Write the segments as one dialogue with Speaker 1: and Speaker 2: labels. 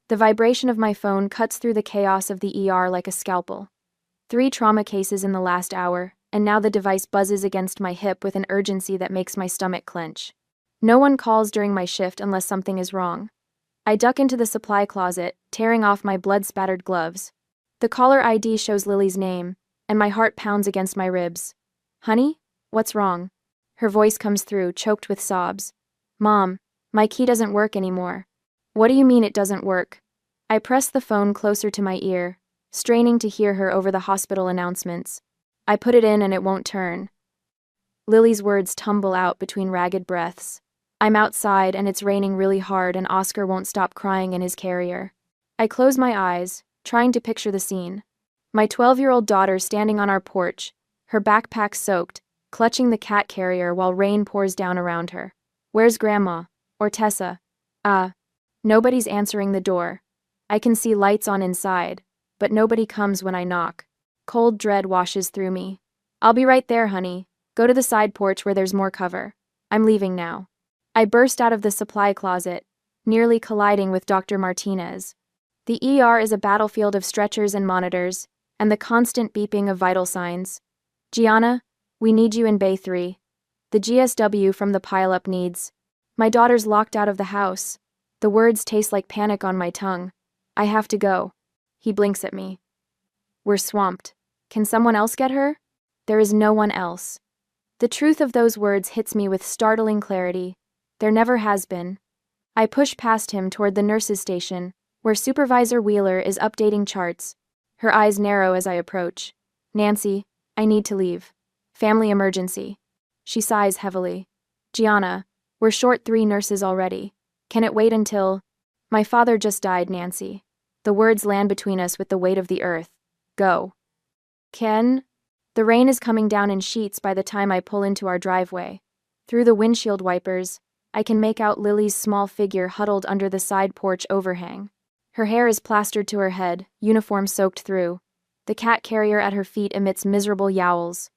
Speaker 1: The vibration of my phone cuts through the chaos of the ER like a scalpel. 3 trauma cases in the last hour, and now the device buzzes against my hip with an urgency that makes my stomach clench. No one calls during my shift unless something is wrong. I duck into the supply closet, tearing off my blood-spattered gloves. The caller ID shows Lily's name, and my heart pounds against my ribs. "Honey? What's wrong?" Her voice comes through, choked with sobs. "Mom, my key doesn't work anymore." "What do you mean it doesn't work?" I press the phone closer to my ear, straining to hear her over the hospital announcements. "I put it in and it won't turn." Lily's words tumble out between ragged breaths. I'm outside and it's raining really hard and Oscar won't stop crying in his carrier. I close my eyes, trying to picture the scene. My 12-year-old daughter standing on our porch, her backpack soaked, clutching the cat carrier while rain pours down around her. "Where's Grandma? Or Tessa?" Nobody's answering the door. I can see lights on inside, but nobody comes when I knock. Cold dread washes through me. "I'll be right there, honey. Go to the side porch where there's more cover. I'm leaving now." I burst out of the supply closet, nearly colliding with Dr. Martinez. The ER is a battlefield of stretchers and monitors, and the constant beeping of vital signs. "Gianna, we need you in Bay 3. The GSW from the pileup needs." My daughter's locked out of the house. The words taste like panic on my tongue. "I have to go." He blinks at me. "We're swamped. Can someone else get her?" There is no one else. The truth of those words hits me with startling clarity. There never has been. I push past him toward the nurses' station, where Supervisor Wheeler is updating charts. Her eyes narrow as I approach. "Nancy, I need to leave. Family emergency." She sighs heavily. "Gianna, we're short 3 nurses already. Can it wait until—" "My father just died, Nancy." The words land between us with the weight of the earth. "Go." "Ken?" The rain is coming down in sheets by the time I pull into our driveway. Through the windshield wipers, I can make out Lily's small figure huddled under the side porch overhang. Her hair is plastered to her head, uniform soaked through. The cat carrier at her feet emits miserable yowls.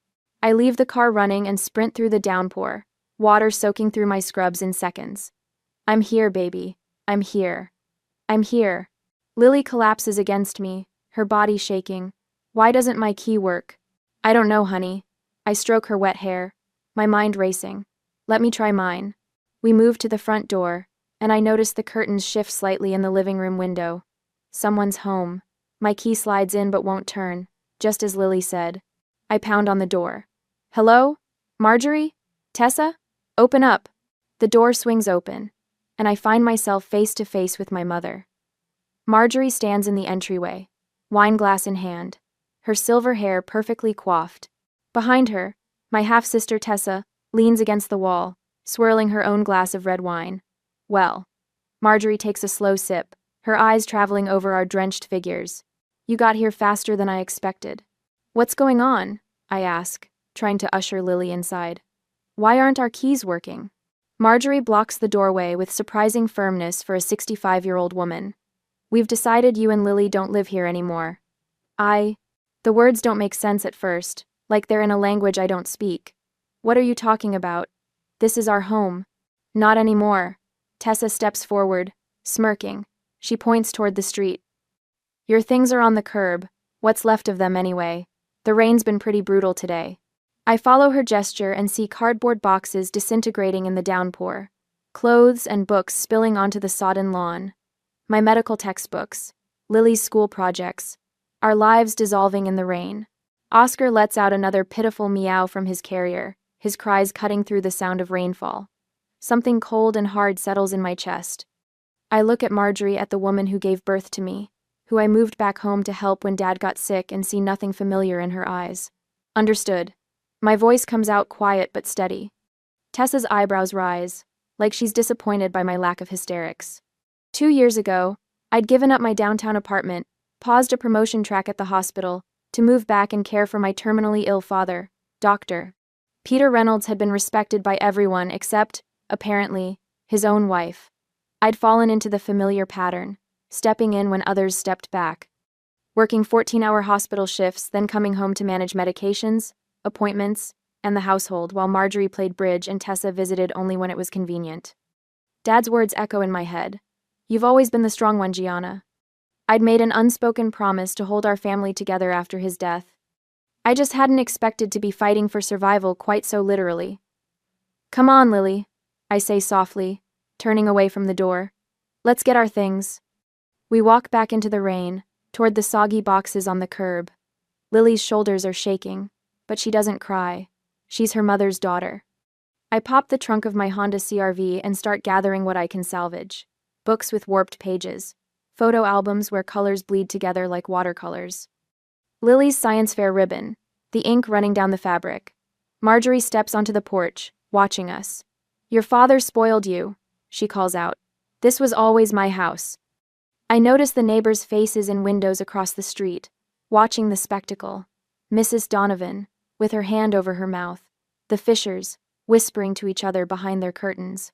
Speaker 1: I leave the car running and sprint through the downpour, water soaking through my scrubs in seconds. "I'm here, baby. I'm here. I'm here." Lily collapses against me, her body shaking. "Why doesn't my key work?" "I don't know, honey." I stroke her wet hair, my mind racing. "Let me try mine." We move to the front door, and I notice the curtains shift slightly in the living room window. Someone's home. My key slides in but won't turn, just as Lily said. I pound on the door. "Hello? Marjorie? Tessa? Open up." The door swings open, and I find myself face to face with my mother. Marjorie stands in the entryway, wine glass in hand, her silver hair perfectly coiffed. Behind her, my half-sister Tessa leans against the wall, swirling her own glass of red wine. "Well." Marjorie takes a slow sip, her eyes traveling over our drenched figures. "You got here faster than I expected." "What's going on?" I ask, trying to usher Lily inside. "Why aren't our keys working?" Marjorie blocks the doorway with surprising firmness for a 65-year-old woman. "We've decided you and Lily don't live here anymore." The words don't make sense at first, like they're in a language I don't speak. "What are you talking about? This is our home." "Not anymore." Tessa steps forward, smirking. She points toward the street. "Your things are on the curb. What's left of them anyway. The rain's been pretty brutal today." I follow her gesture and see cardboard boxes disintegrating in the downpour. Clothes and books spilling onto the sodden lawn. My medical textbooks. Lily's school projects. Our lives dissolving in the rain. Oscar lets out another pitiful meow from his carrier, his cries cutting through the sound of rainfall. Something cold and hard settles in my chest. I look at Marjorie, at the woman who gave birth to me, who I moved back home to help when Dad got sick, and see nothing familiar in her eyes. "Understood." My voice comes out quiet but steady. Tessa's eyebrows rise, like she's disappointed by my lack of hysterics. 2 years ago, I'd given up my downtown apartment, paused a promotion track at the hospital, to move back and care for my terminally ill father, Dr. Peter Reynolds had been respected by everyone except, apparently, his own wife. I'd fallen into the familiar pattern, stepping in when others stepped back. Working 14-hour hospital shifts, then coming home to manage medications, appointments, and the household while Marjorie played bridge and Tessa visited only when it was convenient. Dad's words echo in my head. You've always been the strong one, Gianna. I'd made an unspoken promise to hold our family together after his death. I just hadn't expected to be fighting for survival quite so literally. Come on, Lily, I say softly, turning away from the door. Let's get our things. We walk back into the rain, toward the soggy boxes on the curb. Lily's shoulders are shaking, but she doesn't cry. She's her mother's daughter. I pop the trunk of my Honda CR-V and start gathering what I can salvage. Books with warped pages. Photo albums where colors bleed together like watercolors. Lily's science fair ribbon, the ink running down the fabric. Marjorie steps onto the porch, watching us. Your father spoiled you, she calls out. This was always my house. I notice the neighbors' faces in windows across the street, watching the spectacle. Mrs. Donovan, with her hand over her mouth. The Fishers, whispering to each other behind their curtains.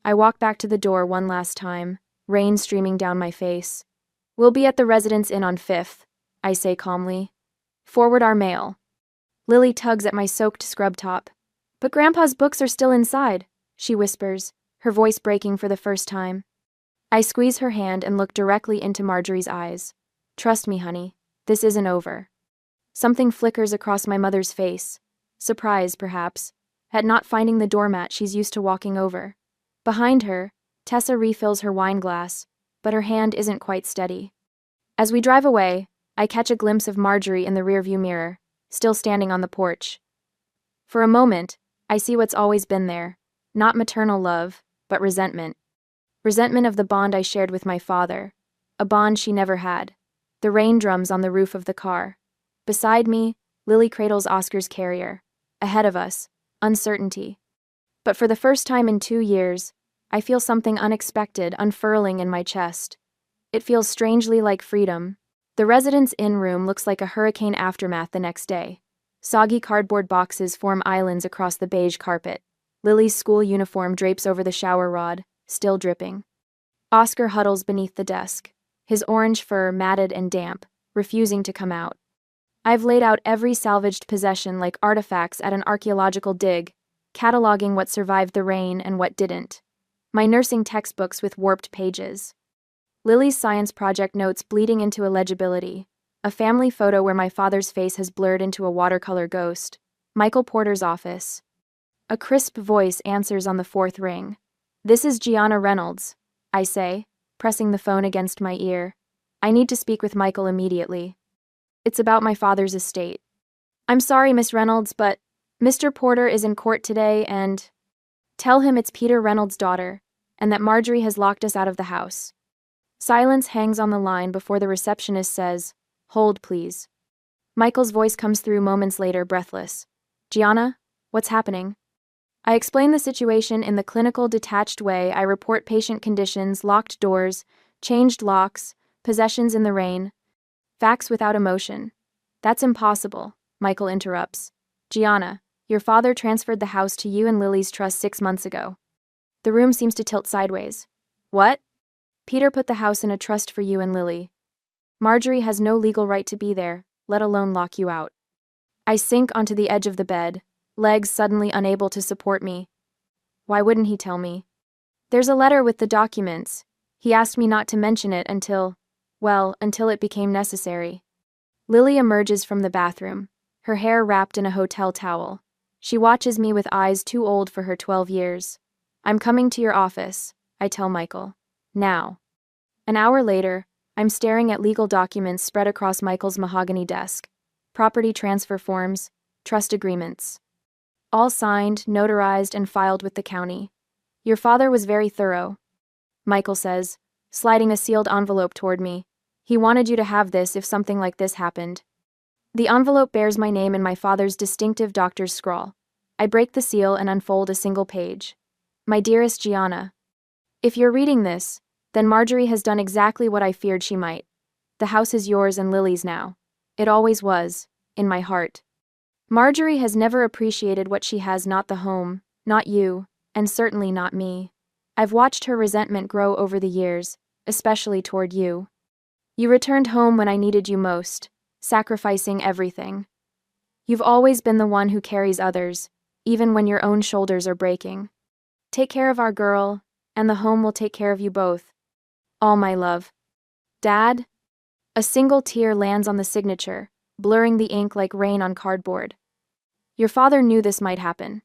Speaker 1: I walk back to the door one last time, rain streaming down my face. We'll be at the Residence Inn on 5th, I say calmly. Forward our mail. Lily tugs at my soaked scrub top. But Grandpa's books are still inside, she whispers, her voice breaking for the first time. I squeeze her hand and look directly into Marjorie's eyes. Trust me, honey, this isn't over. Something flickers across my mother's face. Surprise, perhaps, at not finding the doormat she's used to walking over. Behind her, Tessa refills her wine glass, but her hand isn't quite steady. As we drive away, I catch a glimpse of Marjorie in the rearview mirror, still standing on the porch. For a moment, I see what's always been there, not maternal love, but resentment. Resentment of the bond I shared with my father, a bond she never had. The rain drums on the roof of the car. Beside me, Lily cradles Oscar's carrier. Ahead of us, uncertainty. But for the first time in 2 years, I feel something unexpected unfurling in my chest. It feels strangely like freedom. The Residence Inn room looks like a hurricane aftermath the next day. Soggy cardboard boxes form islands across the beige carpet. Lily's school uniform drapes over the shower rod, still dripping. Oscar huddles beneath the desk, his orange fur matted and damp, refusing to come out. I've laid out every salvaged possession like artifacts at an archaeological dig, cataloging what survived the rain and what didn't. My nursing textbooks with warped pages. Lily's science project notes bleeding into illegibility. A family photo where my father's face has blurred into a watercolor ghost. Michael Porter's office. A crisp voice answers on the 4th ring. This is Gianna Reynolds, I say, pressing the phone against my ear. I need to speak with Michael immediately. It's about my father's estate. I'm sorry, Miss Reynolds, but Mr. Porter is in court today and... Tell him it's Peter Reynolds' daughter, and that Marjorie has locked us out of the house. Silence hangs on the line before the receptionist says, Hold, please. Michael's voice comes through moments later, breathless. Gianna, what's happening? I explain the situation in the clinical, detached way I report patient conditions, locked doors, changed locks, possessions in the rain. Facts without emotion. That's impossible, Michael interrupts. Gianna, your father transferred the house to you and Lily's trust 6 months ago. The room seems to tilt sideways. What? Peter put the house in a trust for you and Lily. Marjorie has no legal right to be there, let alone lock you out. I sink onto the edge of the bed, legs suddenly unable to support me. Why wouldn't he tell me? There's a letter with the documents. He asked me not to mention it until it became necessary. Lily emerges from the bathroom, her hair wrapped in a hotel towel. She watches me with eyes too old for her 12 years. I'm coming to your office, I tell Michael. Now. An hour later, I'm staring at legal documents spread across Michael's mahogany desk. Property transfer forms, trust agreements. All signed, notarized, and filed with the county. Your father was very thorough, Michael says, sliding a sealed envelope toward me. He wanted you to have this if something like this happened. The envelope bears my name and my father's distinctive doctor's scrawl. I break the seal and unfold a single page. My dearest Gianna, if you're reading this, then Marjorie has done exactly what I feared she might. The house is yours and Lily's now. It always was, in my heart. Marjorie has never appreciated what she has, not the home, not you, and certainly not me. I've watched her resentment grow over the years, especially toward you. You returned home when I needed you most, sacrificing everything. You've always been the one who carries others, even when your own shoulders are breaking. Take care of our girl, and the home will take care of you both. All my love. Dad? A single tear lands on the signature, blurring the ink like rain on cardboard. Your father knew this might happen,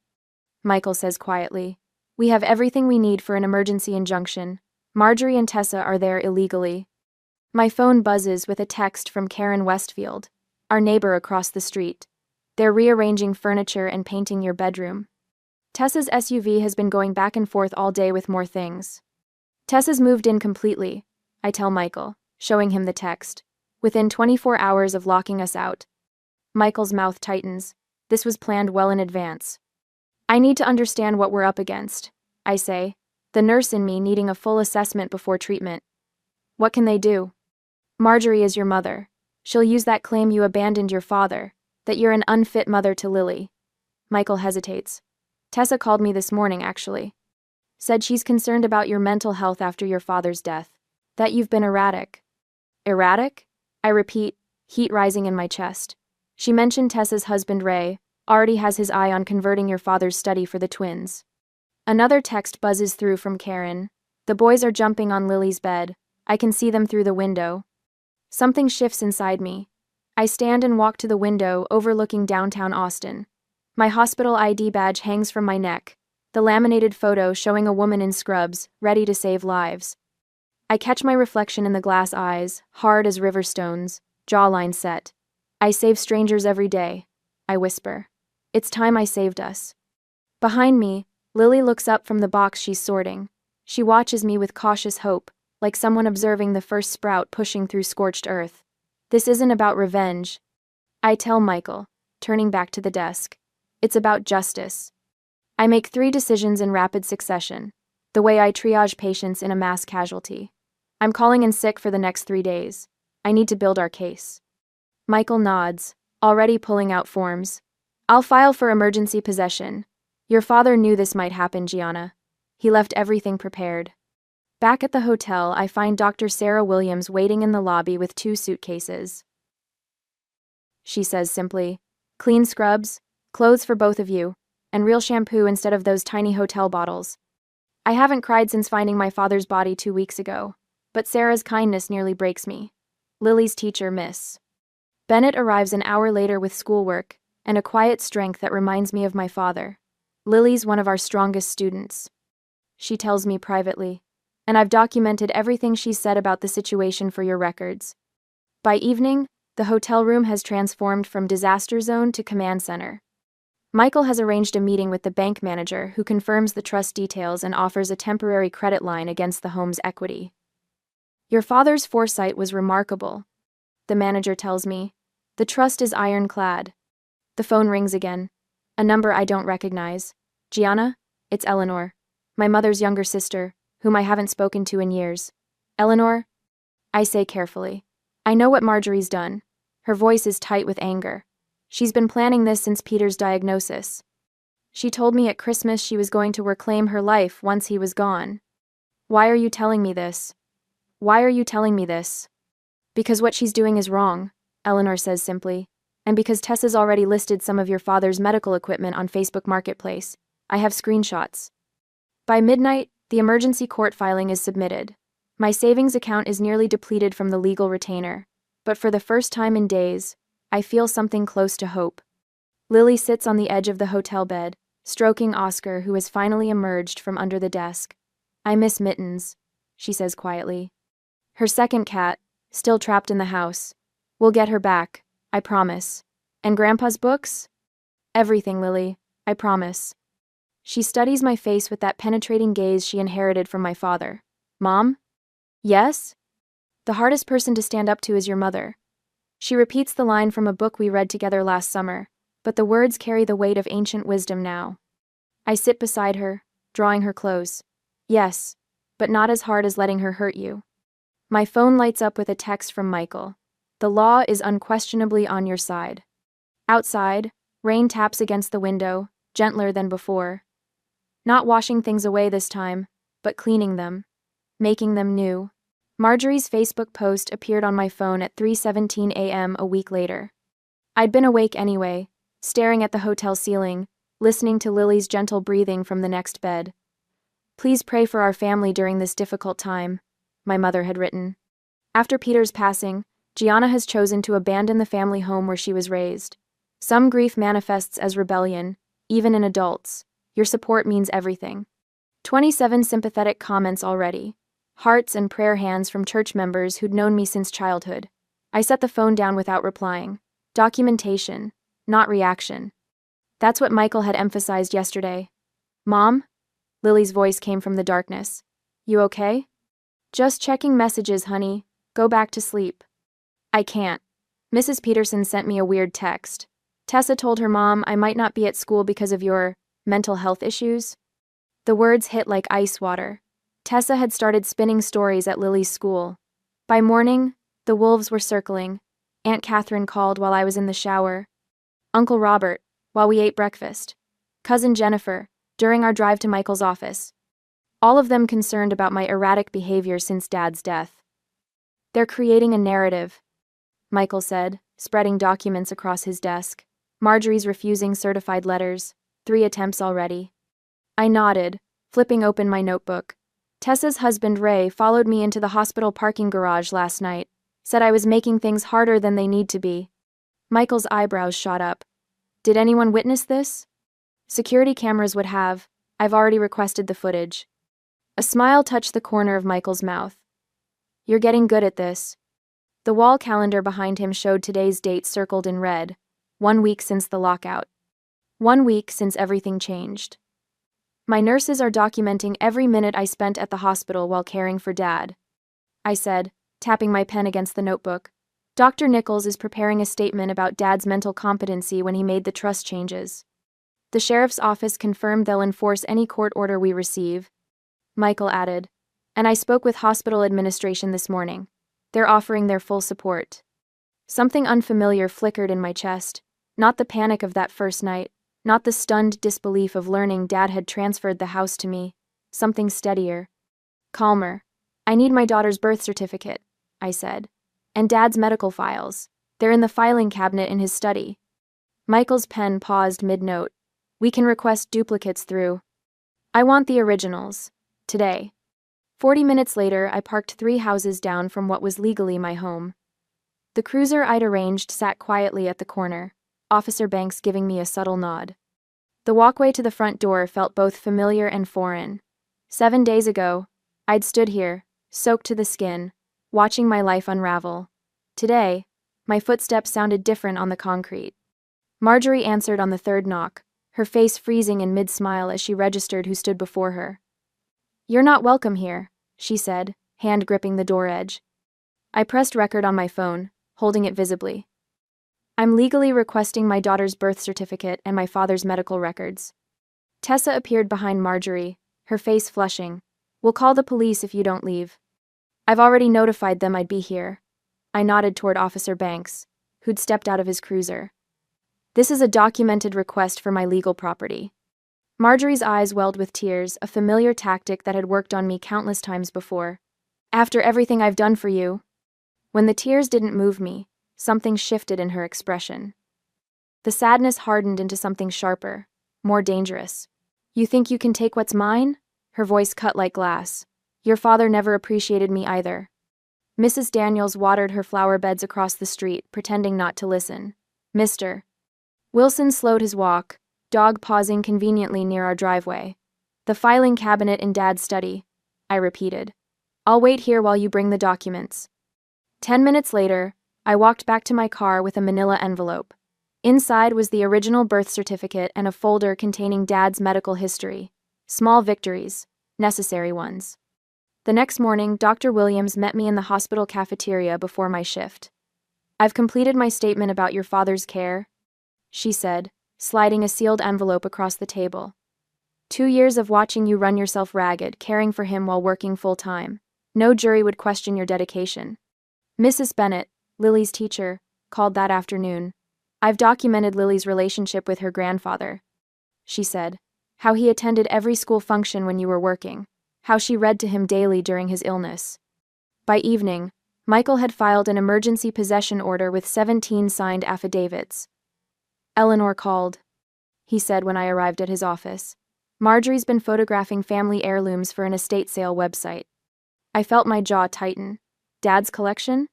Speaker 1: Michael says quietly. We have everything we need for an emergency injunction. Marjorie and Tessa are there illegally. My phone buzzes with a text from Karen Westfield, our neighbor across the street. They're rearranging furniture and painting your bedroom. Tessa's SUV has been going back and forth all day with more things. Tessa's moved in completely, I tell Michael, showing him the text. Within 24 hours of locking us out. Michael's mouth tightens. This was planned well in advance. I need to understand what we're up against, I say, the nurse in me needing a full assessment before treatment. What can they do? Marjorie is your mother. She'll use that claim you abandoned your father, that you're an unfit mother to Lily. Michael hesitates. Tessa called me this morning, actually. Said she's concerned about your mental health after your father's death. That you've been erratic. Erratic? I repeat, heat rising in my chest. She mentioned Tessa's husband Ray already has his eye on converting your father's study for the twins. Another text buzzes through from Karen. The boys are jumping on Lily's bed. I can see them through the window. Something shifts inside me. I stand and walk to the window overlooking downtown Austin. My hospital ID badge hangs from my neck, the laminated photo showing a woman in scrubs, ready to save lives. I catch my reflection in the glass eyes, hard as river stones, jawline set. I save strangers every day, I whisper. It's time I saved us. Behind me, Lily looks up from the box she's sorting. She watches me with cautious hope, like someone observing the first sprout pushing through scorched earth. This isn't about revenge, I tell Michael, turning back to the desk. It's about justice. I make 3 decisions in rapid succession, the way I triage patients in a mass casualty. I'm calling in sick for the next 3 days. I need to build our case. Michael nods, already pulling out forms. I'll file for emergency possession. Your father knew this might happen, Gianna. He left everything prepared. Back at the hotel, I find Dr. Sarah Williams waiting in the lobby with 2 suitcases. She says simply, clean scrubs, clothes for both of you, and real shampoo instead of those tiny hotel bottles. I haven't cried since finding my father's body 2 weeks ago, but Sarah's kindness nearly breaks me. Lily's teacher, Miss Bennett, arrives an hour later with schoolwork and a quiet strength that reminds me of my father. Lily's one of our strongest students. She tells me privately, and I've documented everything she said about the situation for your records. By evening, the hotel room has transformed from disaster zone to command center. Michael has arranged a meeting with the bank manager who confirms the trust details and offers a temporary credit line against the home's equity. Your father's foresight was remarkable, the manager tells me. The trust is ironclad. The phone rings again. A number I don't recognize. Gianna? It's Eleanor, my mother's younger sister, whom I haven't spoken to in years. Eleanor? I say carefully. I know what Marjorie's done. Her voice is tight with anger. She's been planning this since Peter's diagnosis. She told me at Christmas she was going to reclaim her life once he was gone. Why are you telling me this? Why are you telling me this? Because what she's doing is wrong, Eleanor says simply, and because Tessa's already listed some of your father's medical equipment on Facebook Marketplace. I have screenshots. By midnight, the emergency court filing is submitted. My savings account is nearly depleted from the legal retainer, but for the first time in days, I feel something close to hope. Lily sits on the edge of the hotel bed, stroking Oscar, who has finally emerged from under the desk. I miss Mittens, she says quietly. Her second cat, still trapped in the house. We'll get her back, I promise. And Grandpa's books? Everything, Lily, I promise. She studies my face with that penetrating gaze she inherited from my father. Mom? Yes? The hardest person to stand up to is your mother. She repeats the line from a book we read together last summer, but the words carry the weight of ancient wisdom now. I sit beside her, drawing her close. Yes, but not as hard as letting her hurt you. My phone lights up with a text from Michael. The law is unquestionably on your side. Outside, rain taps against the window, gentler than before. Not washing things away this time, but cleaning them, making them new. Marjorie's Facebook post appeared on my phone at 3:17 a.m. a week later. I'd been awake anyway, staring at the hotel ceiling, listening to Lily's gentle breathing from the next bed. Please pray for our family during this difficult time. my mother had written. After Peter's passing, Gianna has chosen to abandon the family home where she was raised. Some grief manifests as rebellion, even in adults. Your support means everything. 27 sympathetic comments already. Hearts and prayer hands from church members who'd known me since childhood. I set the phone down without replying. Documentation, not reaction. That's what Michael had emphasized yesterday. Mom? Lily's voice came from the darkness. You okay? Just checking messages, honey. Go back to sleep. I can't. Mrs. Peterson sent me a weird text. Tessa told her mom I might not be at school because of your mental health issues. The words hit like ice water. Tessa had started spinning stories at Lily's school. By morning, the wolves were circling. Aunt Catherine called while I was in the shower. Uncle Robert, while we ate breakfast. Cousin Jennifer, during our drive to Michael's office. All of them concerned about my erratic behavior since Dad's death. They're creating a narrative, Michael said, spreading documents across his desk. Marjorie's refusing certified letters. 3 attempts already. I nodded, flipping open my notebook. Tessa's husband Ray followed me into the hospital parking garage last night, said I was making things harder than they need to be. Michael's eyebrows shot up. Did anyone witness this? Security cameras would have. I've already requested the footage. A smile touched the corner of Michael's mouth. You're getting good at this. The wall calendar behind him showed today's date circled in red. 1 week since the lockout. 1 week since everything changed. My nurses are documenting every minute I spent at the hospital while caring for Dad, I said, tapping my pen against the notebook. Dr. Nichols is preparing a statement about Dad's mental competency when he made the trust changes. The sheriff's office confirmed they'll enforce any court order we receive, Michael added. And I spoke with hospital administration this morning. They're offering their full support. Something unfamiliar flickered in my chest. Not the panic of that first night. Not the stunned disbelief of learning Dad had transferred the house to me. Something steadier. Calmer. I need my daughter's birth certificate, I said. And Dad's medical files. They're in the filing cabinet in his study. Michael's pen paused mid-note. We can request duplicates through. I want the originals. Today. 40 minutes later, I parked 3 houses down from what was legally my home. The cruiser I'd arranged sat quietly at the corner, Officer Banks giving me a subtle nod. The walkway to the front door felt both familiar and foreign. 7 days ago, I'd stood here, soaked to the skin, watching my life unravel. Today, my footsteps sounded different on the concrete. Marjorie answered on the 3rd knock, her face freezing in mid-smile as she registered who stood before her. You're not welcome here, she said, hand gripping the door edge. I pressed record on my phone, holding it visibly. I'm legally requesting my daughter's birth certificate and my father's medical records. Tessa appeared behind Marjorie, her face flushing. We'll call the police if you don't leave. I've already notified them I'd be here. I nodded toward Officer Banks, who'd stepped out of his cruiser. This is a documented request for my legal property. Marjorie's eyes welled with tears, a familiar tactic that had worked on me countless times before. After everything I've done for you. When the tears didn't move me, something shifted in her expression. The sadness hardened into something sharper, more dangerous. You think you can take what's mine? Her voice cut like glass. Your father never appreciated me either. Mrs. Daniels watered her flower beds across the street, pretending not to listen. Mr. Wilson slowed his walk, dog pausing conveniently near our driveway. The filing cabinet in Dad's study, I repeated. I'll wait here while you bring the documents. 10 minutes later, I walked back to my car with a manila envelope. Inside was the original birth certificate and a folder containing Dad's medical history. Small victories, necessary ones. The next morning, Dr. Williams met me in the hospital cafeteria before my shift. I've completed my statement about your father's care, she said, sliding a sealed envelope across the table. 2 years of watching you run yourself ragged, caring for him while working full-time. No jury would question your dedication. Mrs. Bennett, Lily's teacher, called that afternoon. I've documented Lily's relationship with her grandfather, she said. How he attended every school function when you were working. How she read to him daily during his illness. By evening, Michael had filed an emergency possession order with 17 signed affidavits. Eleanor called, he said when I arrived at his office. Marjorie's been photographing family heirlooms for an estate sale website. I felt my jaw tighten. Dad's collection?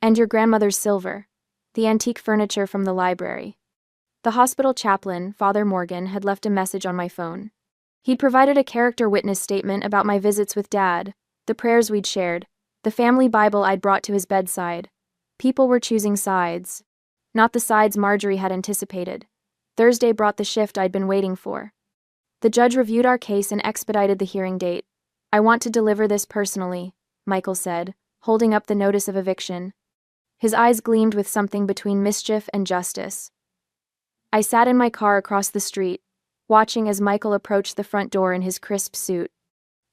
Speaker 1: And your grandmother's silver. The antique furniture from the library. The hospital chaplain, Father Morgan, had left a message on my phone. He'd provided a character witness statement about my visits with Dad, the prayers we'd shared, the family Bible I'd brought to his bedside. People were choosing sides. Not the sides Marjorie had anticipated. Thursday brought the shift I'd been waiting for. The judge reviewed our case and expedited the hearing date. I want to deliver this personally, Michael said, holding up the notice of eviction. His eyes gleamed with something between mischief and justice. I sat in my car across the street, watching as Michael approached the front door in his crisp suit.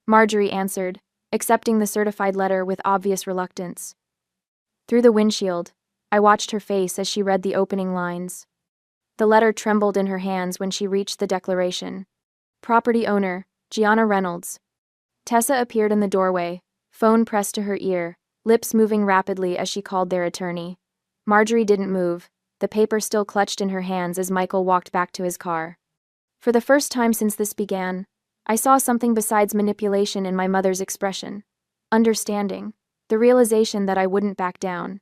Speaker 1: Marjorie answered, accepting the certified letter with obvious reluctance. Through the windshield, I watched her face as she read the opening lines. The letter trembled in her hands when she reached the declaration. Property owner, Gianna Reynolds. Tessa appeared in the doorway, phone pressed to her ear, lips moving rapidly as she called their attorney. Marjorie didn't move, the paper still clutched in her hands as Michael walked back to his car. For the first time since this began, I saw something besides manipulation in my mother's expression. Understanding, the realization that I wouldn't back down.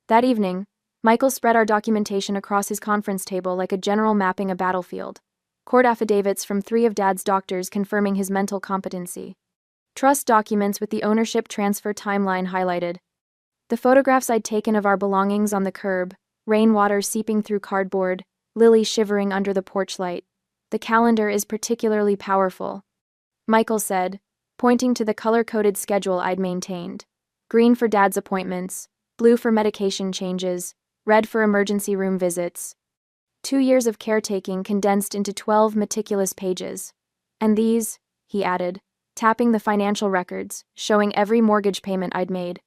Speaker 1: That evening, Michael spread our documentation across his conference table like a general mapping a battlefield. Court affidavits from 3 of Dad's doctors confirming his mental competency. Trust documents with the ownership transfer timeline highlighted. The photographs I'd taken of our belongings on the curb, rainwater seeping through cardboard, Lily shivering under the porch light. The calendar is particularly powerful, Michael said, pointing to the color-coded schedule I'd maintained. Green for Dad's appointments, blue for medication changes, red for emergency room visits. 2 years of caretaking condensed into 12 meticulous pages. And these, he added, tapping the financial records, showing every mortgage payment I'd made.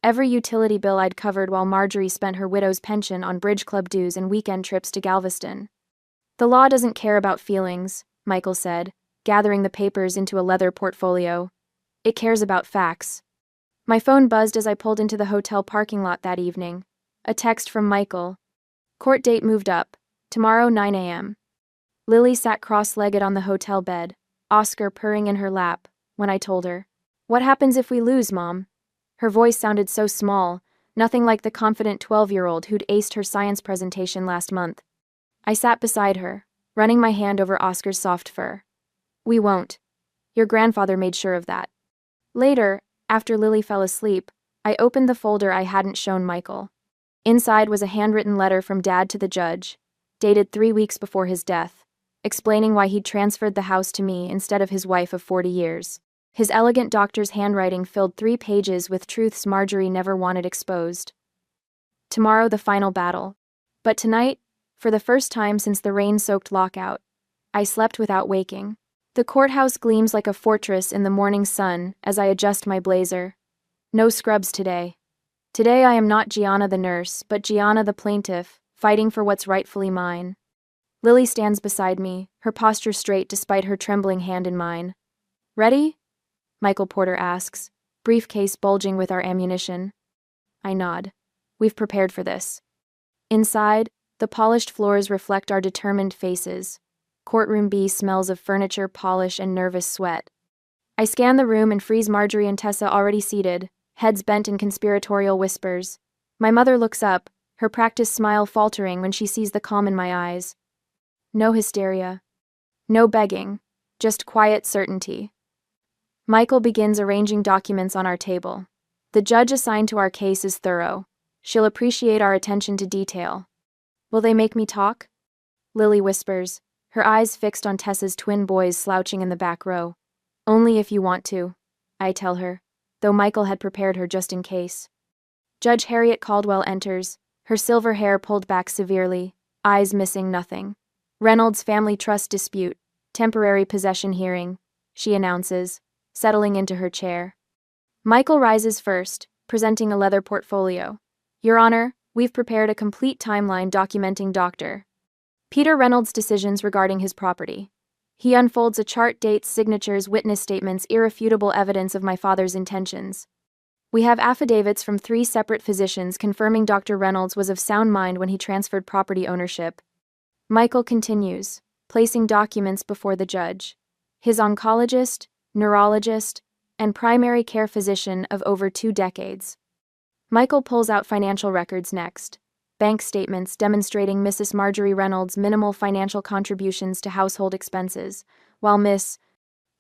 Speaker 1: Every utility bill I'd covered while Marjorie spent her widow's pension on bridge club dues and weekend trips to Galveston. The law doesn't care about feelings, Michael said, gathering the papers into a leather portfolio. It cares about facts. My phone buzzed as I pulled into the hotel parking lot that evening. A text from Michael. Court date moved up. Tomorrow 9 a.m. Lily sat cross-legged on the hotel bed, Oscar purring in her lap, when I told her. What happens if we lose, Mom? Her voice sounded so small, nothing like the confident 12-year-old who'd aced her science presentation last month. I sat beside her, running my hand over Oscar's soft fur. We won't. Your grandfather made sure of that. Later, after Lily fell asleep, I opened the folder I hadn't shown Michael. Inside was a handwritten letter from Dad to the judge, dated 3 weeks before his death, explaining why he'd transferred the house to me instead of his wife of 40 years. His elegant doctor's handwriting filled 3 pages with truths Marjorie never wanted exposed. Tomorrow the final battle. But tonight, for the first time since the rain-soaked lockout, I slept without waking. The courthouse gleams like a fortress in the morning sun as I adjust my blazer. No scrubs today. Today I am not Gianna the nurse, but Gianna the plaintiff, fighting for what's rightfully mine. Lily stands beside me, her posture straight despite her trembling hand in mine. Ready? Michael Porter asks, briefcase bulging with our ammunition. I nod. We've prepared for this. Inside, the polished floors reflect our determined faces. Courtroom B smells of furniture, polish, and nervous sweat. I scan the room and freeze Marjorie and Tessa already seated, heads bent in conspiratorial whispers. My mother looks up, her practiced smile faltering when she sees the calm in my eyes. No hysteria. No begging. Just quiet certainty. Michael begins arranging documents on our table. The judge assigned to our case is thorough. She'll appreciate our attention to detail. Will they make me talk? Lily whispers, her eyes fixed on Tessa's twin boys slouching in the back row. Only if you want to, I tell her, though Michael had prepared her just in case. Judge Harriet Caldwell enters, her silver hair pulled back severely, eyes missing nothing. Reynolds family trust dispute, temporary possession hearing, she announces, settling into her chair. Michael rises first, presenting a leather portfolio. Your Honor, we've prepared a complete timeline documenting Dr. Peter Reynolds' decisions regarding his property. He unfolds a chart, dates, signatures, witness statements, irrefutable evidence of my father's intentions. We have affidavits from 3 separate physicians confirming Dr. Reynolds was of sound mind when he transferred property ownership. Michael continues, placing documents before the judge. His oncologist, neurologist, and primary care physician of over 2 decades. Michael pulls out financial records next. Bank statements demonstrating Mrs. Marjorie Reynolds' minimal financial contributions to household expenses, while Miss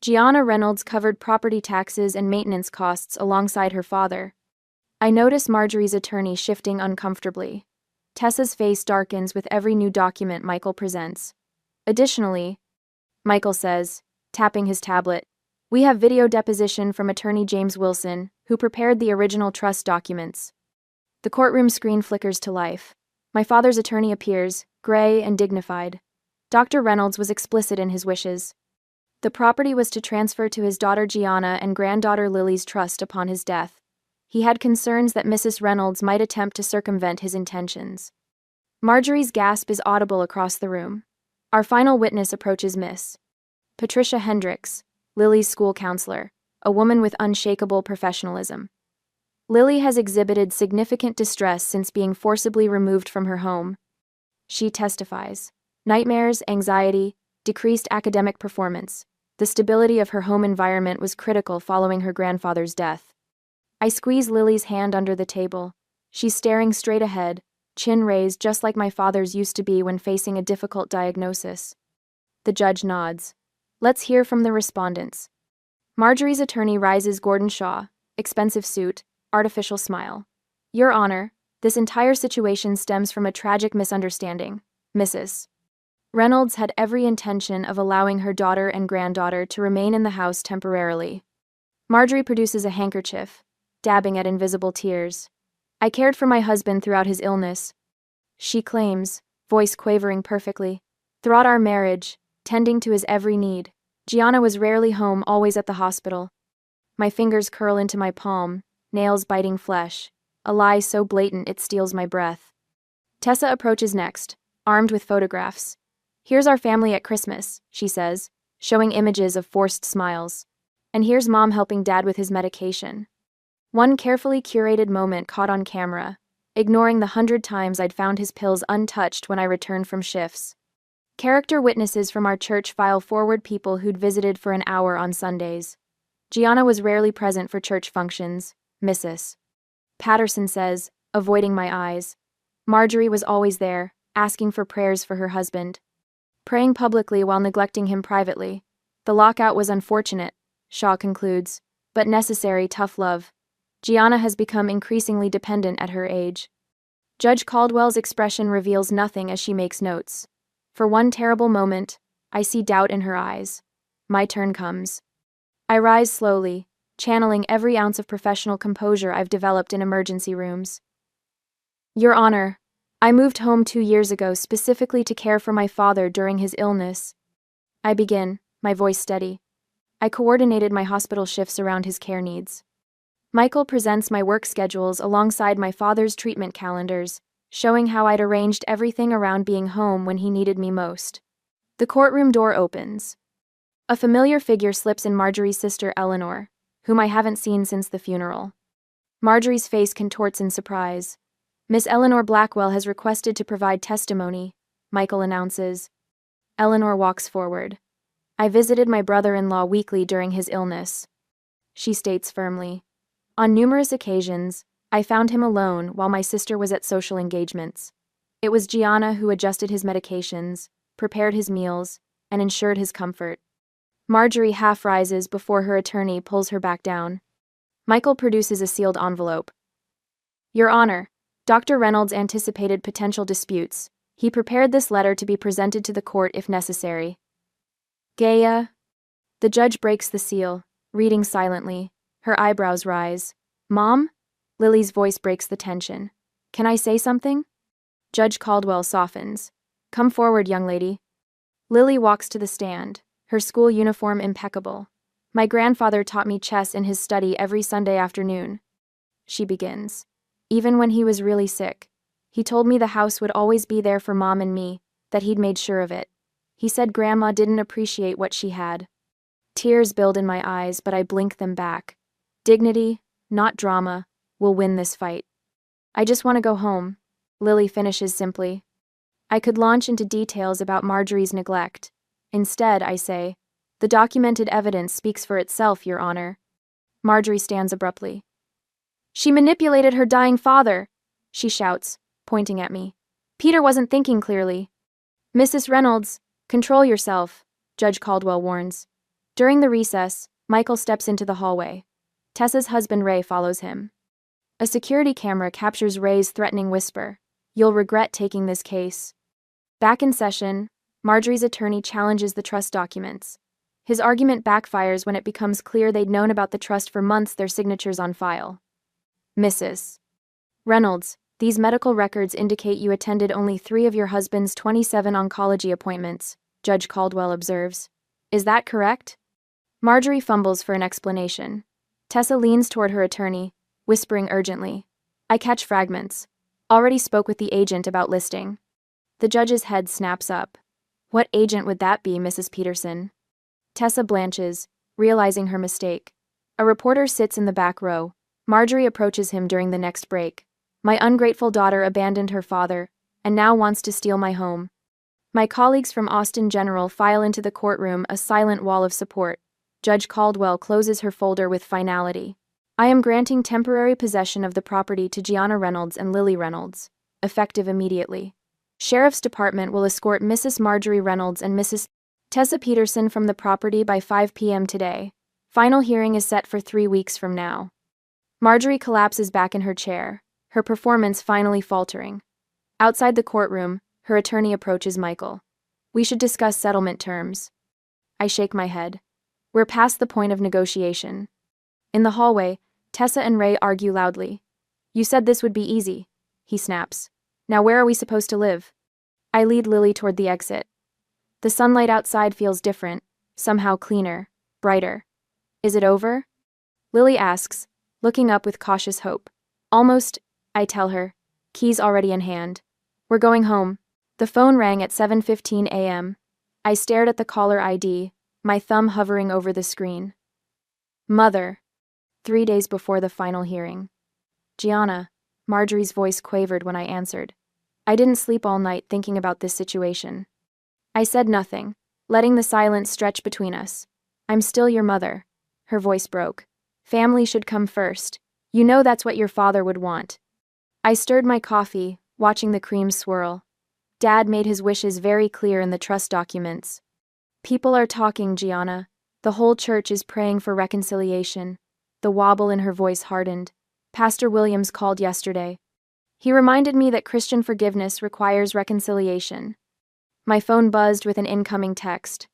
Speaker 1: Gianna Reynolds covered property taxes and maintenance costs alongside her father. I notice Marjorie's attorney shifting uncomfortably. Tessa's face darkens with every new document Michael presents. Additionally, Michael says, tapping his tablet, we have video deposition from attorney James Wilson, who prepared the original trust documents. The courtroom screen flickers to life. My father's attorney appears, gray and dignified. Dr. Reynolds was explicit in his wishes. The property was to transfer to his daughter Gianna and granddaughter Lily's trust upon his death. He had concerns that Mrs. Reynolds might attempt to circumvent his intentions. Marjorie's gasp is audible across the room. Our final witness approaches Miss Patricia Hendricks, Lily's school counselor, a woman with unshakable professionalism. Lily has exhibited significant distress since being forcibly removed from her home. She testifies. Nightmares, anxiety, decreased academic performance. The stability of her home environment was critical following her grandfather's death. I squeeze Lily's hand under the table. She's staring straight ahead, chin raised just like my father's used to be when facing a difficult diagnosis. The judge nods. Let's hear from the respondents. Marjorie's attorney rises. Gordon Shaw, expensive suit, artificial smile. Your Honor, this entire situation stems from a tragic misunderstanding. Mrs. Reynolds had every intention of allowing her daughter and granddaughter to remain in the house temporarily. Marjorie produces a handkerchief, dabbing at invisible tears. I cared for my husband throughout his illness. She claims, voice quavering perfectly. Throughout our marriage, tending to his every need. Gianna was rarely home, always at the hospital. My fingers curl into my palm, nails biting flesh, a lie so blatant it steals my breath. Tessa approaches next, armed with photographs. Here's our family at Christmas, she says, showing images of forced smiles. And here's Mom helping Dad with his medication. One carefully curated moment caught on camera, ignoring the 100 times I'd found his pills untouched when I returned from shifts. Character witnesses from our church file forward people who'd visited for an hour on Sundays. Gianna was rarely present for church functions, Mrs. Patterson says, avoiding my eyes. Marjorie was always there, asking for prayers for her husband. Praying publicly while neglecting him privately. The lockout was unfortunate, Shaw concludes, but necessary. Tough love. Gianna has become increasingly dependent at her age. Judge Caldwell's expression reveals nothing as she makes notes. For one terrible moment, I see doubt in her eyes. My turn comes. I rise slowly, channeling every ounce of professional composure I've developed in emergency rooms. Your Honor, I moved home 2 years ago specifically to care for my father during his illness. I begin, my voice steady. I coordinated my hospital shifts around his care needs. Michael presents my work schedules alongside my father's treatment calendars, showing how I'd arranged everything around being home when he needed me most. The courtroom door opens. A familiar figure slips in. Marjorie's sister Eleanor, whom I haven't seen since the funeral. Marjorie's face contorts in surprise. Miss Eleanor Blackwell has requested to provide testimony, Michael announces. Eleanor walks forward. I visited my brother-in-law weekly during his illness, she states firmly. On numerous occasions, I found him alone while my sister was at social engagements. It was Gianna who adjusted his medications, prepared his meals, and ensured his comfort. Marjorie half rises before her attorney pulls her back down. Michael produces a sealed envelope. Your Honor, Dr. Reynolds anticipated potential disputes. He prepared this letter to be presented to the court if necessary. Gaia. The judge breaks the seal, reading silently. Her eyebrows rise. Mom? Lily's voice breaks the tension. Can I say something? Judge Caldwell softens. Come forward, young lady. Lily walks to the stand, her school uniform impeccable. My grandfather taught me chess in his study every Sunday afternoon. She begins. Even when he was really sick, he told me the house would always be there for Mom and me, that he'd made sure of it. He said Grandma didn't appreciate what she had. Tears build in my eyes, but I blink them back. Dignity, not drama, will win this fight. I just want to go home, Lily finishes simply. I could launch into details about Marjorie's neglect. Instead, I say, the documented evidence speaks for itself, Your Honor. Marjorie stands abruptly. She manipulated her dying father, she shouts, pointing at me. Peter wasn't thinking clearly. Mrs. Reynolds, control yourself, Judge Caldwell warns. During the recess, Michael steps into the hallway. Tessa's husband Ray follows him. A security camera captures Ray's threatening whisper. You'll regret taking this case. Back in session, Marjorie's attorney challenges the trust documents. His argument backfires when it becomes clear they'd known about the trust for months, their signatures on file. Mrs. Reynolds, these medical records indicate you attended only 3 of your husband's 27 oncology appointments, Judge Caldwell observes. Is that correct? Marjorie fumbles for an explanation. Tessa leans toward her attorney, whispering urgently. I catch fragments. Already spoke with the agent about listing. The judge's head snaps up. What agent would that be, Mrs. Peterson? Tessa blanches, realizing her mistake. A reporter sits in the back row. Marjorie approaches him during the next break. My ungrateful daughter abandoned her father, and now wants to steal my home. My colleagues from Austin General file into the courtroom, a silent wall of support. Judge Caldwell closes her folder with finality. I am granting temporary possession of the property to Gianna Reynolds and Lily Reynolds, effective immediately. Sheriff's Department will escort Mrs. Marjorie Reynolds and Mrs. Tessa Peterson from the property by 5 p.m. today. Final hearing is set for 3 weeks from now. Marjorie collapses back in her chair, her performance finally faltering. Outside the courtroom, her attorney approaches Michael. We should discuss settlement terms. I shake my head. We're past the point of negotiation. In the hallway, Tessa and Ray argue loudly. You said this would be easy, he snaps. Now where are we supposed to live? I lead Lily toward the exit. The sunlight outside feels different, somehow cleaner, brighter. Is it over? Lily asks, looking up with cautious hope. Almost, I tell her, keys already in hand. We're going home. The phone rang at 7:15 a.m. I stared at the caller ID, my thumb hovering over the screen. Mother. 3 days before the final hearing. Gianna, Marjorie's voice quavered when I answered. I didn't sleep all night thinking about this situation. I said nothing, letting the silence stretch between us. I'm still your mother. Her voice broke. Family should come first. You know that's what your father would want. I stirred my coffee, watching the cream swirl. Dad made his wishes very clear in the trust documents. People are talking, Gianna. The whole church is praying for reconciliation. The wobble in her voice hardened. Pastor Williams called yesterday. He reminded me that Christian forgiveness requires reconciliation. My phone buzzed with an incoming text.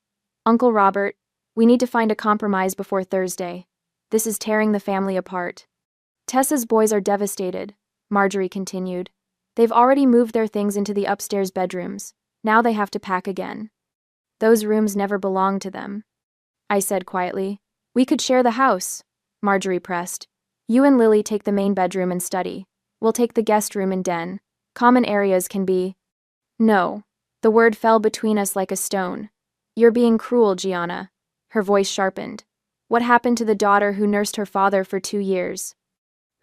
Speaker 1: Uncle Robert, we need to find a compromise before Thursday. This is tearing the family apart. Tessa's boys are devastated, Marjorie continued. They've already moved their things into the upstairs bedrooms. Now they have to pack again. Those rooms never belonged to them. I said quietly. We could share the house, Marjorie pressed. You and Lily take the main bedroom and study. We'll take the guest room and den. Common areas can be... No. The word fell between us like a stone. You're being cruel, Gianna. Her voice sharpened. What happened to the daughter who nursed her father for 2 years?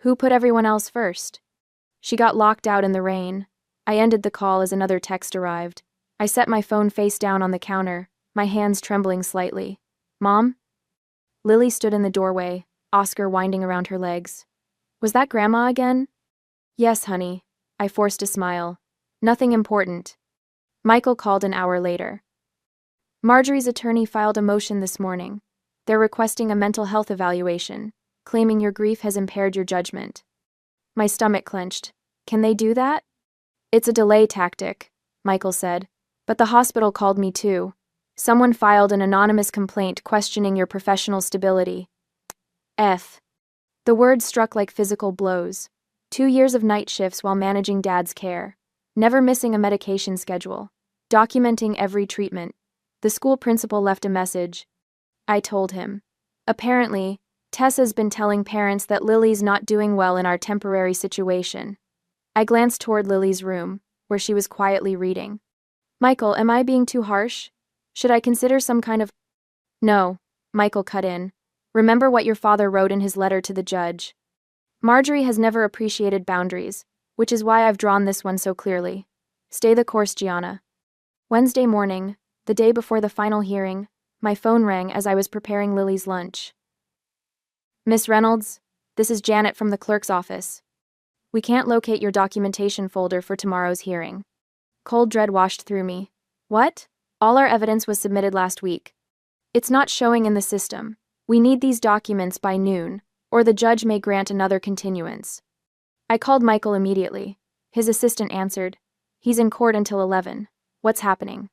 Speaker 1: Who put everyone else first? She got locked out in the rain. I ended the call as another text arrived. I set my phone face down on the counter, my hands trembling slightly. Mom? Lily stood in the doorway, Oscar winding around her legs. Was that Grandma again? Yes, honey. I forced a smile. Nothing important. Michael called an hour later. Marjorie's attorney filed a motion this morning. They're requesting a mental health evaluation, claiming your grief has impaired your judgment. My stomach clenched. Can they do that? It's a delay tactic, Michael said. But the hospital called me too. Someone filed an anonymous complaint questioning your professional stability. The word struck like physical blows. 2 years of night shifts while managing Dad's care. Never missing a medication schedule. Documenting every treatment. The school principal left a message. I told him. Apparently, Tessa's been telling parents that Lily's not doing well in our temporary situation. I glanced toward Lily's room, where she was quietly reading. Michael, am I being too harsh? Should I consider some kind of... No, Michael cut in. Remember what your father wrote in his letter to the judge. Marjorie has never appreciated boundaries, which is why I've drawn this one so clearly. Stay the course, Gianna. Wednesday morning, the day before the final hearing, my phone rang as I was preparing Lily's lunch. Miss Reynolds, this is Janet from the clerk's office. We can't locate your documentation folder for tomorrow's hearing. Cold dread washed through me. What? All our evidence was submitted last week. It's not showing in the system. We need these documents by noon, or the judge may grant another continuance. I called Michael immediately. His assistant answered. He's in court until 11. What's happening?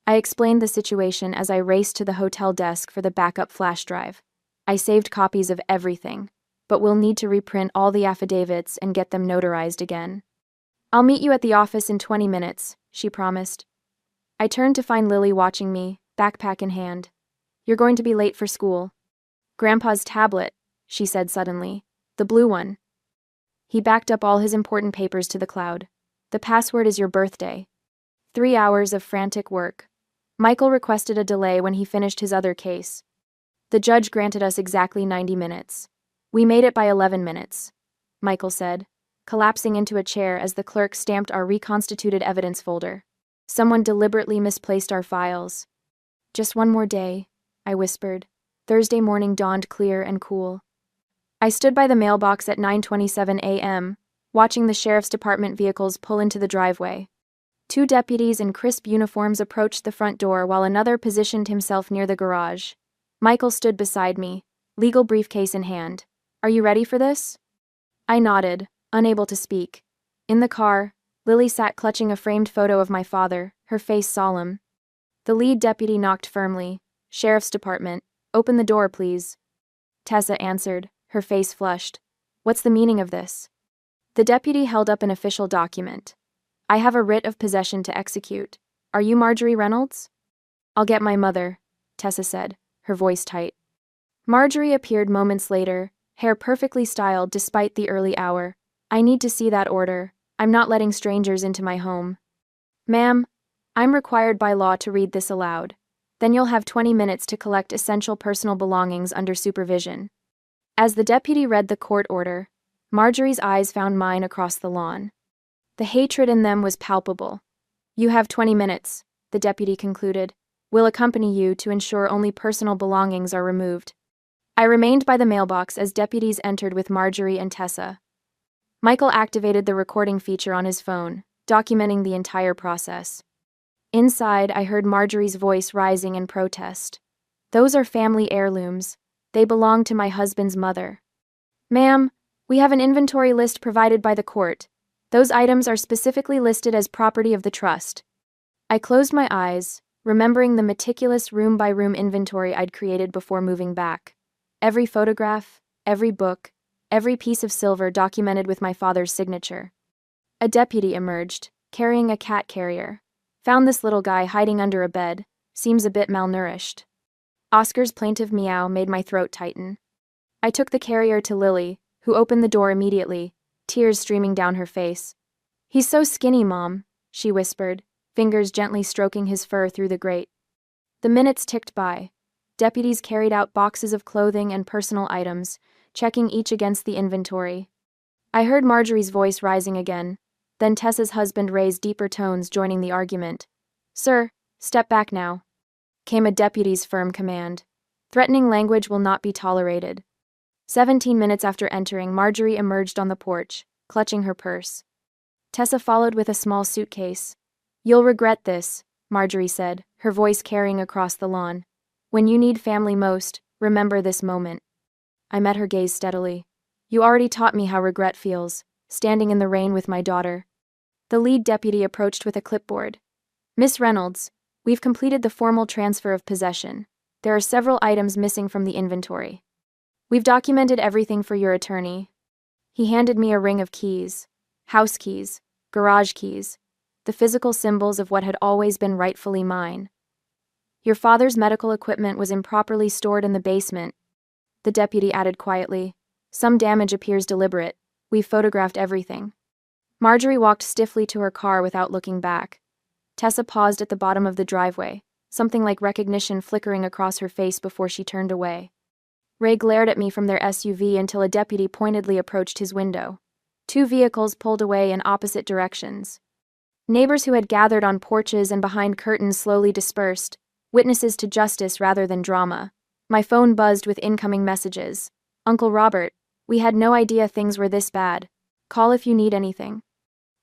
Speaker 1: I explained the situation as I raced to the hotel desk for the backup flash drive. I saved copies of everything, but we'll need to reprint all the affidavits and get them notarized again. I'll meet you at the office in 20 minutes, she promised. I turned to find Lily watching me, backpack in hand. You're going to be late for school. Grandpa's tablet, she said suddenly. The blue one. He backed up all his important papers to the cloud. The password is your birthday. 3 hours of frantic work. Michael requested a delay when he finished his other case. The judge granted us exactly 90 minutes. We made it by 11 minutes, Michael said, collapsing into a chair as the clerk stamped our reconstituted evidence folder. Someone deliberately misplaced our files. Just one more day, I whispered. Thursday morning dawned clear and cool. I stood by the mailbox at 9:27 a.m., watching the sheriff's department vehicles pull into the driveway. 2 deputies in crisp uniforms approached the front door while another positioned himself near the garage. Michael stood beside me, legal briefcase in hand. Are you ready for this? I nodded, unable to speak. In the car, Lily sat clutching a framed photo of my father, her face solemn. The lead deputy knocked firmly. Sheriff's Department, open the door, please. Tessa answered, her face flushed. What's the meaning of this? The deputy held up an official document. I have a writ of possession to execute. Are you Marjorie Reynolds? I'll get my mother, Tessa said, her voice tight. Marjorie appeared moments later, hair perfectly styled despite the early hour. I need to see that order. I'm not letting strangers into my home. Ma'am, I'm required by law to read this aloud. Then you'll have 20 minutes to collect essential personal belongings under supervision. As the deputy read the court order, Marjorie's eyes found mine across the lawn. The hatred in them was palpable. You have 20 minutes, the deputy concluded. We'll accompany you to ensure only personal belongings are removed. I remained by the mailbox as deputies entered with Marjorie and Tessa. Michael activated the recording feature on his phone, documenting the entire process. Inside, I heard Marjorie's voice rising in protest. Those are family heirlooms. They belong to my husband's mother. Ma'am, we have an inventory list provided by the court. Those items are specifically listed as property of the trust. I closed my eyes, remembering the meticulous room-by-room inventory I'd created before moving back. Every photograph, every book, every piece of silver documented with my father's signature. A deputy emerged, carrying a cat carrier. Found this little guy hiding under a bed. Seems a bit malnourished. Oscar's plaintive meow made my throat tighten. I took the carrier to Lily, who opened the door immediately, tears streaming down her face. He's so skinny, Mom, she whispered, fingers gently stroking his fur through the grate. The minutes ticked by. Deputies carried out boxes of clothing and personal items, checking each against the inventory. I heard Marjorie's voice rising again. Then Tessa's husband raised deeper tones, joining the argument. Sir, step back now, came a deputy's firm command. Threatening language will not be tolerated. 17 minutes after entering, Marjorie emerged on the porch, clutching her purse. Tessa followed with a small suitcase. You'll regret this, Marjorie said, her voice carrying across the lawn. When you need family most, remember this moment. I met her gaze steadily. You already taught me how regret feels, standing in the rain with my daughter. The lead deputy approached with a clipboard. Miss Reynolds, we've completed the formal transfer of possession. There are several items missing from the inventory. We've documented everything for your attorney. He handed me a ring of keys, house keys, garage keys, the physical symbols of what had always been rightfully mine. Your father's medical equipment was improperly stored in the basement, the deputy added quietly. Some damage appears deliberate. We've photographed everything. Marjorie walked stiffly to her car without looking back. Tessa paused at the bottom of the driveway, something like recognition flickering across her face before she turned away. Ray glared at me from their SUV until a deputy pointedly approached his window. 2 vehicles pulled away in opposite directions. Neighbors who had gathered on porches and behind curtains slowly dispersed, witnesses to justice rather than drama. My phone buzzed with incoming messages. Uncle Robert, we had no idea things were this bad. Call if you need anything.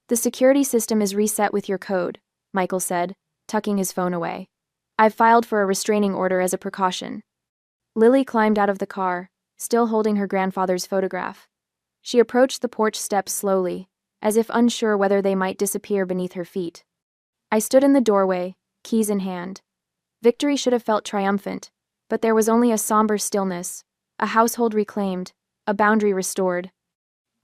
Speaker 1: The security system is reset with your code, Michael said, tucking his phone away. I've filed for a restraining order as a precaution. Lily climbed out of the car, still holding her grandfather's photograph. She approached the porch steps slowly, as if unsure whether they might disappear beneath her feet. I stood in the doorway, keys in hand. Victory should have felt triumphant, but there was only a somber stillness, a household reclaimed, a boundary restored.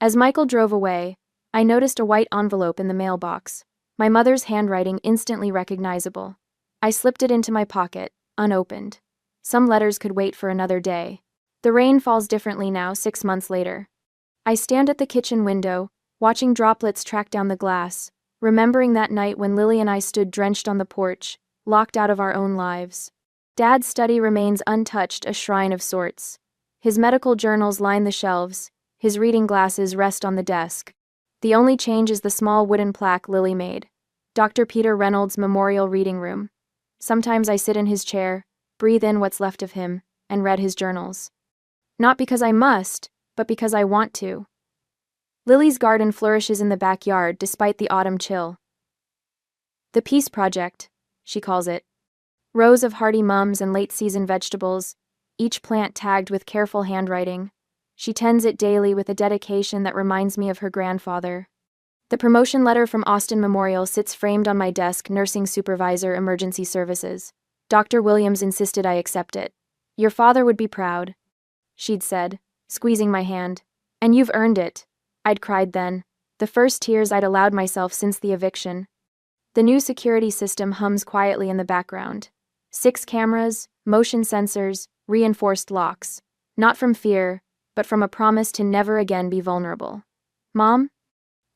Speaker 1: As Michael drove away, I noticed a white envelope in the mailbox, my mother's handwriting instantly recognizable. I slipped it into my pocket, unopened. Some letters could wait for another day. The rain falls differently now, 6 months later. I stand at the kitchen window, watching droplets track down the glass, remembering that night when Lily and I stood drenched on the porch, locked out of our own lives. Dad's study remains untouched, a shrine of sorts. His medical journals line the shelves, his reading glasses rest on the desk. The only change is the small wooden plaque Lily made. Dr. Peter Reynolds' Memorial Reading Room. Sometimes I sit in his chair, breathe in what's left of him, and read his journals. Not because I must, but because I want to. Lily's garden flourishes in the backyard despite the autumn chill. The Peace Project, she calls it. Rows of hardy mums and late-season vegetables, each plant tagged with careful handwriting. She tends it daily with a dedication that reminds me of her grandfather. The promotion letter from Austin Memorial sits framed on my desk, nursing supervisor, emergency services. Dr. Williams insisted I accept it. Your father would be proud, she'd said, squeezing my hand. And you've earned it, I'd cried then, the first tears I'd allowed myself since the eviction. The new security system hums quietly in the background. 6 cameras, motion sensors, reinforced locks. Not from fear, but from a promise to never again be vulnerable. Mom?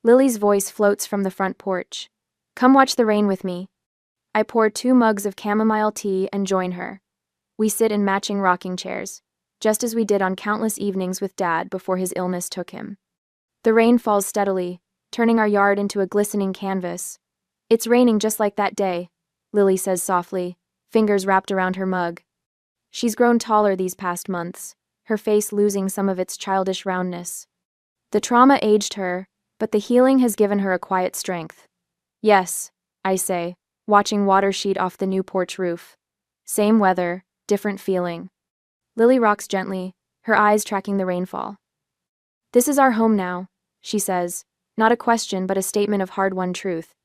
Speaker 1: Lily's voice floats from the front porch. Come watch the rain with me. I pour 2 mugs of chamomile tea and join her. We sit in matching rocking chairs, just as we did on countless evenings with Dad before his illness took him. The rain falls steadily, turning our yard into a glistening canvas. It's raining just like that day, Lily says softly, fingers wrapped around her mug. She's grown taller these past months, her face losing some of its childish roundness. The trauma aged her, but the healing has given her a quiet strength. Yes, I say, watching water sheet off the new porch roof. Same weather, different feeling. Lily rocks gently, her eyes tracking the rainfall. This is our home now, she says, not a question but a statement of hard-won truth.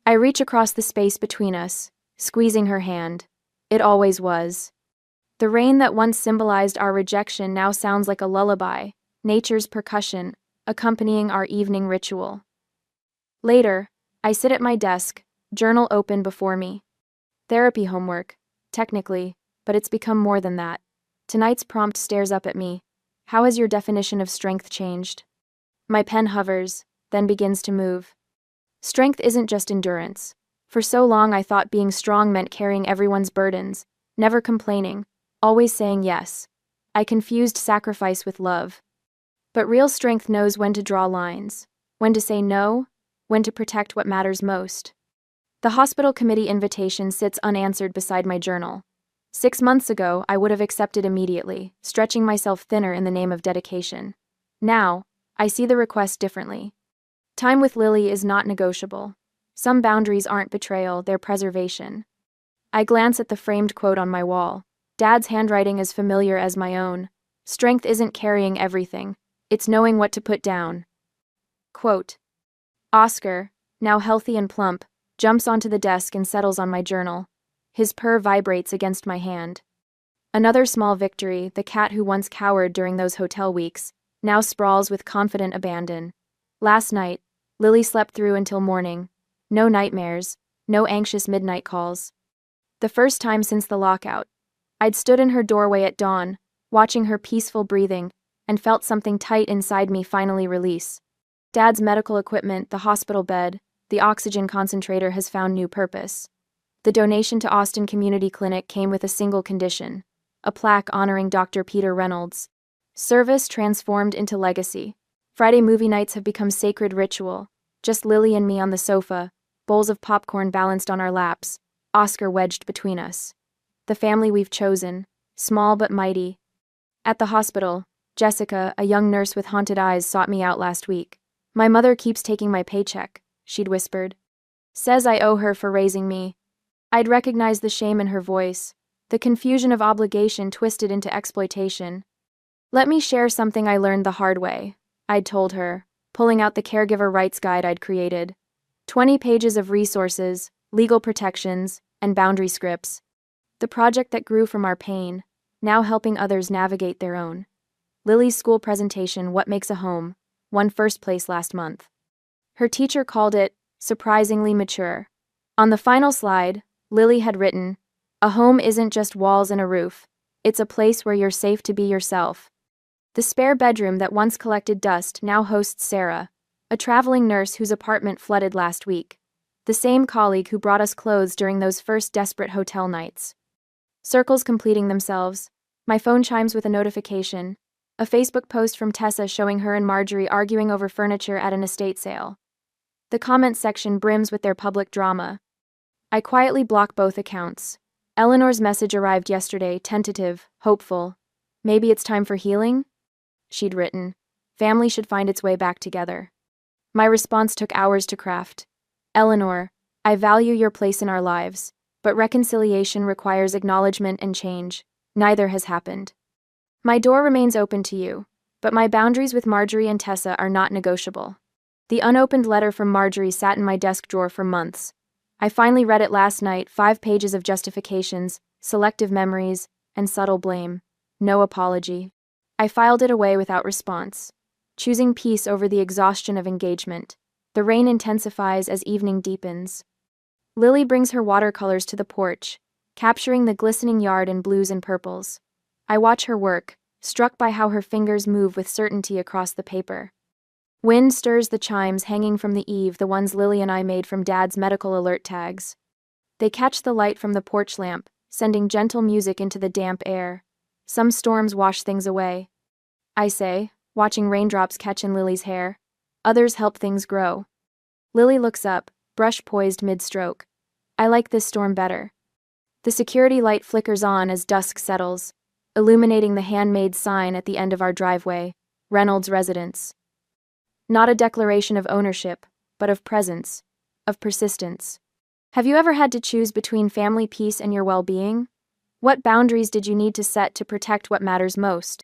Speaker 1: I reach across the space between us, squeezing her hand. It always was. The rain that once symbolized our rejection now sounds like a lullaby, nature's percussion, accompanying our evening ritual. Later, I sit at my desk, journal open before me. Therapy homework, technically, but it's become more than that. Tonight's prompt stares up at me. How has your definition of strength changed? My pen hovers, then begins to move. Strength isn't just endurance. For so long I thought being strong meant carrying everyone's burdens, never complaining, always saying yes. I confused sacrifice with love. But real strength knows when to draw lines, when to say no, when to protect what matters most. The hospital committee invitation sits unanswered beside my journal. 6 months ago, I would have accepted immediately, stretching myself thinner in the name of dedication. Now, I see the request differently. Time with Lily is not negotiable. Some boundaries aren't betrayal, they're preservation. I glance at the framed quote on my wall. Dad's handwriting is familiar as my own. Strength isn't carrying everything. It's knowing what to put down. Quote. Oscar, now healthy and plump, jumps onto the desk and settles on my journal. His purr vibrates against my hand. Another small victory, the cat who once cowered during those hotel weeks, now sprawls with confident abandon. Last night, Lily slept through until morning. No nightmares, no anxious midnight calls. The first time since the lockout. I'd stood in her doorway at dawn, watching her peaceful breathing, and felt something tight inside me finally release. Dad's medical equipment, the hospital bed, the oxygen concentrator has found new purpose. The donation to Austin Community Clinic came with a single condition, a plaque honoring Dr. Peter Reynolds. Service transformed into legacy. Friday movie nights have become sacred ritual. Just Lily and me on the sofa, bowls of popcorn balanced on our laps, Oscar wedged between us. The family we've chosen, small but mighty. At the hospital, Jessica, a young nurse with haunted eyes, sought me out last week. My mother keeps taking my paycheck, she'd whispered. Says I owe her for raising me. I'd recognize the shame in her voice, the confusion of obligation twisted into exploitation. Let me share something I learned the hard way, I'd told her, pulling out the caregiver rights guide I'd created. 20 pages of resources, legal protections, and boundary scripts. The project that grew from our pain, now helping others navigate their own. Lily's school presentation, What Makes a Home, won first place last month. Her teacher called it surprisingly mature. On the final slide, Lily had written, "A home isn't just walls and a roof. It's a place where you're safe to be yourself." The spare bedroom that once collected dust now hosts Sarah, a traveling nurse whose apartment flooded last week. The same colleague who brought us clothes during those first desperate hotel nights. Circles completing themselves. My phone chimes with a notification. A Facebook post from Tessa showing her and Marjorie arguing over furniture at an estate sale. The comments section brims with their public drama. I quietly block both accounts. Eleanor's message arrived yesterday, tentative, hopeful. Maybe it's time for healing? She'd written. Family should find its way back together. My response took hours to craft. Eleanor, I value your place in our lives, but reconciliation requires acknowledgement and change. Neither has happened. My door remains open to you, but my boundaries with Marjorie and Tessa are not negotiable. The unopened letter from Marjorie sat in my desk drawer for months. I finally read it last night, 5 pages of justifications, selective memories, and subtle blame. No apology. I filed it away without response, choosing peace over the exhaustion of engagement. The rain intensifies as evening deepens. Lily brings her watercolors to the porch, capturing the glistening yard in blues and purples. I watch her work, struck by how her fingers move with certainty across the paper. Wind stirs the chimes hanging from the eave, the ones Lily and I made from Dad's medical alert tags. They catch the light from the porch lamp, sending gentle music into the damp air. Some storms wash things away, I say, watching raindrops catch in Lily's hair. Others help things grow. Lily looks up, brush poised mid-stroke. I like this storm better. The security light flickers on as dusk settles, illuminating the handmade sign at the end of our driveway, Reynolds Residence. Not a declaration of ownership, but of presence, of persistence. Have you ever had to choose between family peace and your well-being? What boundaries did you need to set to protect what matters most?